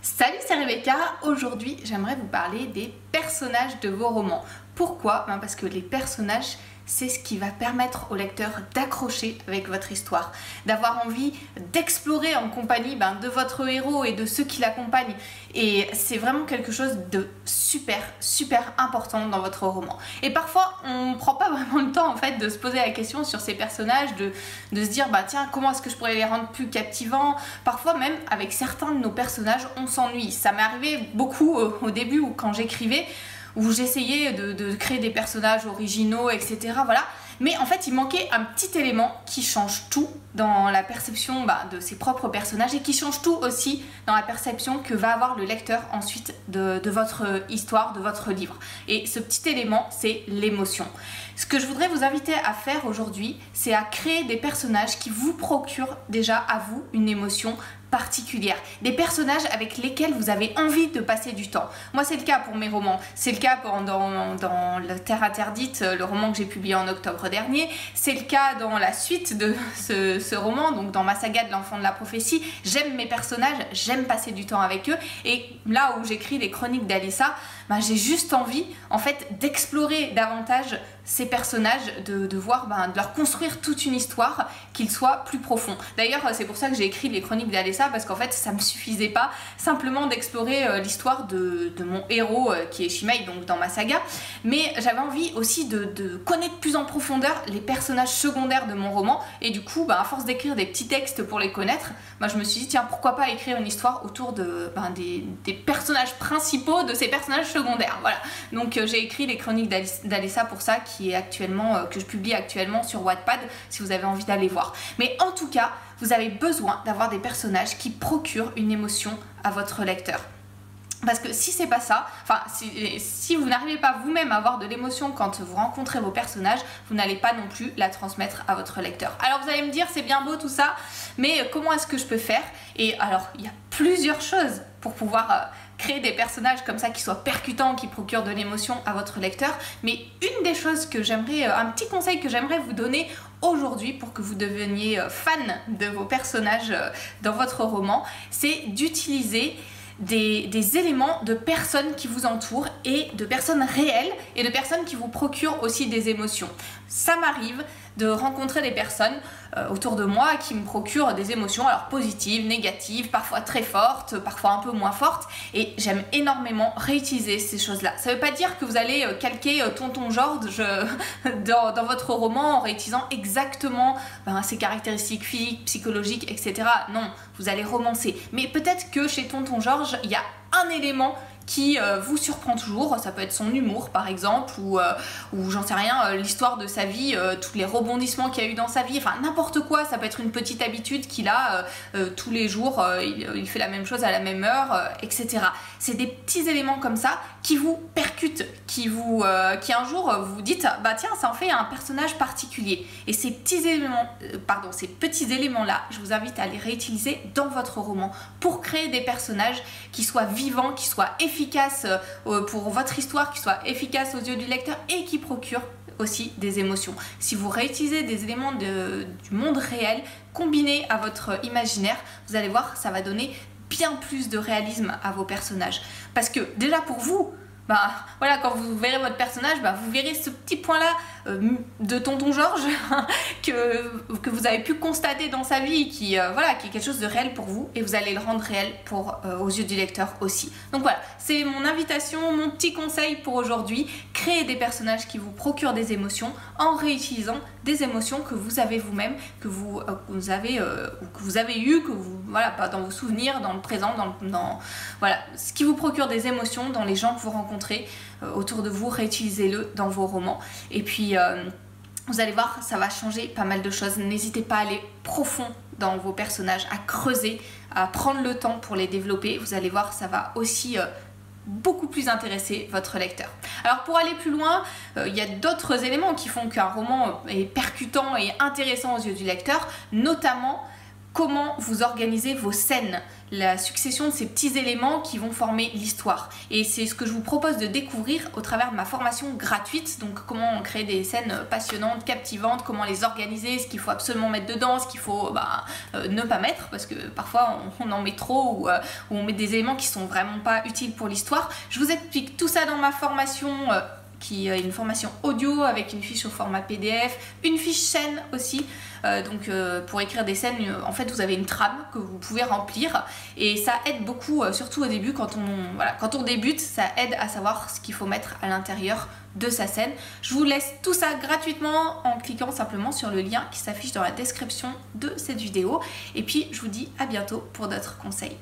Salut, c'est Rebecca. Aujourd'hui, j'aimerais vous parler des personnages de vos romans. Pourquoi? Parce que les personnages, c'est ce qui va permettre au lecteur d'accrocher avec votre histoire, d'avoir envie d'explorer en compagnie de votre héros et de ceux qui l'accompagnent. Et c'est vraiment quelque chose de super important dans votre roman. Et parfois, on ne prend pas vraiment le temps en fait de se poser la question sur ces personnages, de se dire tiens, comment est-ce que je pourrais les rendre plus captivants. Parfois même, avec certains de nos personnages, on s'ennuie. Ça m'est arrivé beaucoup au début ou quand j'écrivais, où j'essayais de créer des personnages originaux, etc. Voilà. Mais en fait, il manquait un petit élément qui change tout dans la perception de ses propres personnages et qui change tout aussi dans la perception que va avoir le lecteur ensuite de votre histoire, de votre livre. Et ce petit élément, c'est l'émotion. Ce que je voudrais vous inviter à faire aujourd'hui, c'est à créer des personnages qui vous procurent déjà à vous une émotion particulière, des personnages avec lesquels vous avez envie de passer du temps. Moi, c'est le cas pour mes romans, c'est le cas dans La Terre Interdite, le roman que j'ai publié en octobre dernier, c'est le cas dans la suite de ce roman, donc dans ma saga de l'enfant de la prophétie. J'aime mes personnages, j'aime passer du temps avec eux, et là où j'écris les chroniques d'Alessa, j'ai juste envie en fait d'explorer davantage ces personnages, de voir, de leur construire toute une histoire, qu'ils soient plus profonds. D'ailleurs, c'est pour ça que j'ai écrit les chroniques d'Alessa, parce qu'en fait, ça me suffisait pas simplement d'explorer l'histoire de mon héros qui est Shimei, donc dans ma saga, mais j'avais envie aussi de connaître plus en profondeur les personnages secondaires de mon roman, et du coup, à force d'écrire des petits textes pour les connaître, je me suis dit, tiens, pourquoi pas écrire une histoire autour des personnages principaux de ces personnages secondaires. Voilà. Donc j'ai écrit les chroniques d'Alessa pour ça, qui est actuellement, que je publie actuellement sur Wattpad, si vous avez envie d'aller voir. Mais en tout cas, vous avez besoin d'avoir des personnages qui procurent une émotion à votre lecteur. Parce que si c'est pas ça, si vous n'arrivez pas vous-même à avoir de l'émotion quand vous rencontrez vos personnages, vous n'allez pas non plus la transmettre à votre lecteur. Alors vous allez me dire, c'est bien beau tout ça, mais comment est-ce que je peux faire? Et alors, il y a plusieurs choses pour pouvoir créer des personnages comme ça qui soient percutants, qui procurent de l'émotion à votre lecteur. Mais une des choses que j'aimerais, un petit conseil que j'aimerais vous donner aujourd'hui pour que vous deveniez fan de vos personnages dans votre roman, c'est d'utiliser des éléments de personnes qui vous entourent et de personnes réelles et de personnes qui vous procurent aussi des émotions. Ça m'arrive de rencontrer des personnes autour de moi qui me procurent des émotions, alors positives, négatives, parfois très fortes, parfois un peu moins fortes, et j'aime énormément réutiliser ces choses-là. Ça ne veut pas dire que vous allez calquer Tonton George dans votre roman en réutilisant exactement ses caractéristiques physiques, psychologiques, etc. Non, vous allez romancer. Mais peut-être que chez Tonton George, il y a un élément qui vous surprend toujours, ça peut être son humour par exemple, ou j'en sais rien, l'histoire de sa vie, tous les rebondissements qu'il y a eu dans sa vie, n'importe quoi, ça peut être une petite habitude qu'il a tous les jours, il fait la même chose à la même heure, etc. C'est des petits éléments comme ça qui vous percutent, qui un jour vous dites, tiens, ça en fait un personnage particulier. Et ces petits éléments là, je vous invite à les réutiliser dans votre roman pour créer des personnages qui soient vivants, qui soient efficaces pour votre histoire, qui soient efficaces aux yeux du lecteur et qui procurent aussi des émotions. Si vous réutilisez des éléments du monde réel combinés à votre imaginaire, vous allez voir, ça va donner bien plus de réalisme à vos personnages. Parce que déjà pour vous, voilà, quand vous verrez votre personnage, vous verrez ce petit point-là de Tonton George que vous avez pu constater dans sa vie, qui est quelque chose de réel pour vous, et vous allez le rendre réel aux yeux du lecteur aussi. Donc voilà, c'est mon invitation, mon petit conseil pour aujourd'hui. Créez des personnages qui vous procurent des émotions en réutilisant des émotions que vous avez vous-même, que vous avez eues, dans vos souvenirs, dans le présent, voilà, ce qui vous procure des émotions dans les gens que vous rencontrez autour de vous, réutilisez-le dans vos romans. Et puis vous allez voir, ça va changer pas mal de choses. N'hésitez pas à aller profond dans vos personnages, à creuser, à prendre le temps pour les développer. Vous allez voir, ça va aussi beaucoup plus intéresser votre lecteur. Alors pour aller plus loin, il y a d'autres éléments qui font qu'un roman est percutant et intéressant aux yeux du lecteur, notamment comment vous organisez vos scènes, la succession de ces petits éléments qui vont former l'histoire. Et c'est ce que je vous propose de découvrir au travers de ma formation gratuite. Donc comment créer des scènes passionnantes, captivantes, comment les organiser, ce qu'il faut absolument mettre dedans, ce qu'il faut ne pas mettre, parce que parfois on en met trop ou on met des éléments qui sont vraiment pas utiles pour l'histoire. Je vous explique tout ça dans ma formation qui est une formation audio avec une fiche au format PDF, une fiche scène aussi. Pour écrire des scènes, en fait vous avez une trame que vous pouvez remplir et ça aide beaucoup, surtout au début quand on débute, ça aide à savoir ce qu'il faut mettre à l'intérieur de sa scène. Je vous laisse tout ça gratuitement en cliquant simplement sur le lien qui s'affiche dans la description de cette vidéo et puis je vous dis à bientôt pour d'autres conseils.